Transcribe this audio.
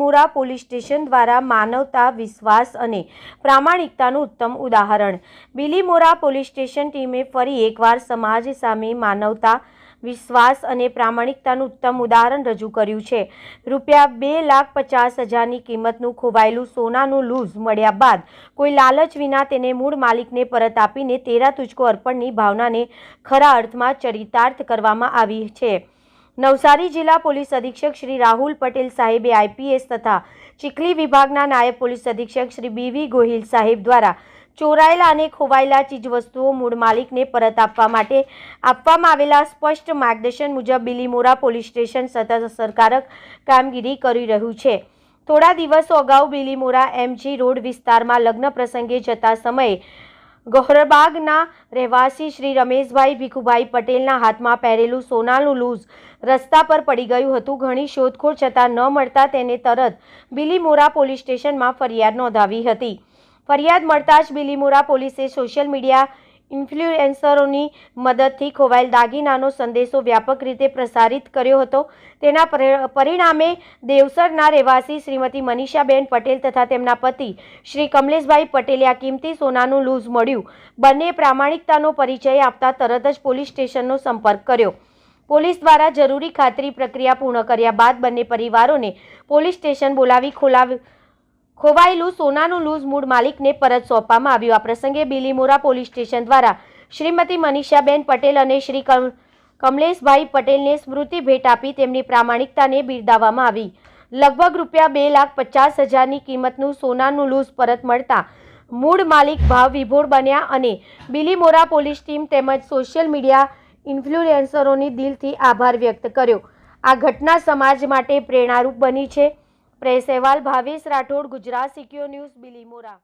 Bilimora police station દ્વારા માનવતા, વિશ્વાસ અને પ્રામાણિકતાનું ઉત્તમ ઉદાહરણ. બિલીમોરા પોલીસ સ્ટેશન ટીમે ફરી એકવાર સમાજ સામે માનવતા, વિશ્વાસ અને પ્રામાણિકતાનું ઉત્તમ ઉદાહરણ રજૂ કર્યું છે. ₹2,50,000ની કિંમતનું ખોવાયેલું સોનાનું લૂઝ મળ્યા બાદ કોઈ લાલચ વિના તેને મૂળ માલિકને પરત આપીને તેરા તુજકો અર્પણની ભાવનાને ખરા અર્થમાં ચરિતાર્થ કરવામાં આવી છે. નવસારી જિલ્લા પોલીસ અધિક્ષક શ્રી રાહુલ પટેલ સાહેબે આઈપીએસ તથા ચીખલી વિભાગના નાયબ પોલીસ અધિક્ષક શ્રી બીવી ગોહિલ સાહેબ દ્વારા ચોરાયેલા અને ખોવાયેલા ચીજવસ્તુઓ મૂળ માલિકને પરત આપવા માટે આપવામાં આવેલા સ્પષ્ટ માર્ગદર્શન મુજબ બિલીમોરા પોલીસ સ્ટેશન સતત અસરકારક કામગીરી કરી રહ્યું છે. થોડા દિવસો અગાઉ બિલીમોરા એમજી રોડ વિસ્તારમાં લગ્ન પ્રસંગે જતા સમયે ગોહરબાગના રહેવાસી શ્રી રમેશભાઈ ભીખુભાઈ પટેલના હાથમાં પહેરેલું સોનાનું લૂઝ રસ્તા પર પડી ગયું હતું. ઘણી શોધખોળ છતાં ન મળતા તેને તરત બિલીમોરા પોલીસ સ્ટેશનમાં ફરિયાદ નોંધાવી હતી. ફરિયાદ મળતા જ બિલીમોરા પોલીસે સોશિયલ મીડિયા ઇન્ફ્લુએન્સરોની મદદથી ખોવાયેલ દાગીનાનો સંદેશો વ્યાપક રીતે પ્રસારિત કર્યો હતો. તેના પરિણામે દેવસરના રહેવાસી શ્રીમતી મનીષાબેન પટેલ તથા તેમના પતિ શ્રી કમલેશભાઈ પટેલે આ કિંમતી સોનાનું લૂઝ મળ્યું. બંને પ્રામાણિકતાનો પરિચય આપતા તરત જ પોલીસ સ્ટેશનનો સંપર્ક કર્યો. પોલીસ દ્વારા જરૂરી ખાતરી પ્રક્રિયા પૂર્ણ કર્યા બાદ બંને પરિવારોને પોલીસ સ્ટેશન બોલાવી ખોવાયેલું સોનાનું લૂઝ મૂળ માલિકને પરત સોંપવામાં આવ્યું. આ પ્રસંગે બિલીમોરા પોલીસ સ્ટેશન દ્વારા શ્રીમતી મનીષાબેન પટેલ અને શ્રી કમલેશભાઈ પટેલને સ્મૃતિ ભેટ આપી તેમની પ્રામાણિકતાને બિરદાવવામાં આવી. લગભગ ₹2,50,000ની કિંમતનું સોનાનું લૂઝ પરત મળતા મૂળ માલિક ભાવ વિભોર બન્યા અને બિલીમોરા પોલીસ ટીમ તેમજ સોશિયલ મીડિયા ઇન્ફ્લુએન્સરોની દિલથી આભાર વ્યક્ત કર્યો. આ ઘટના સમાજ માટે પ્રેરણારૂપ બની છે. પ્રેસ અહેવાલ ભાવેશ રાઠોડ, ગુજરાત સિક્યોર ન્યૂઝ, બિલીમોરા.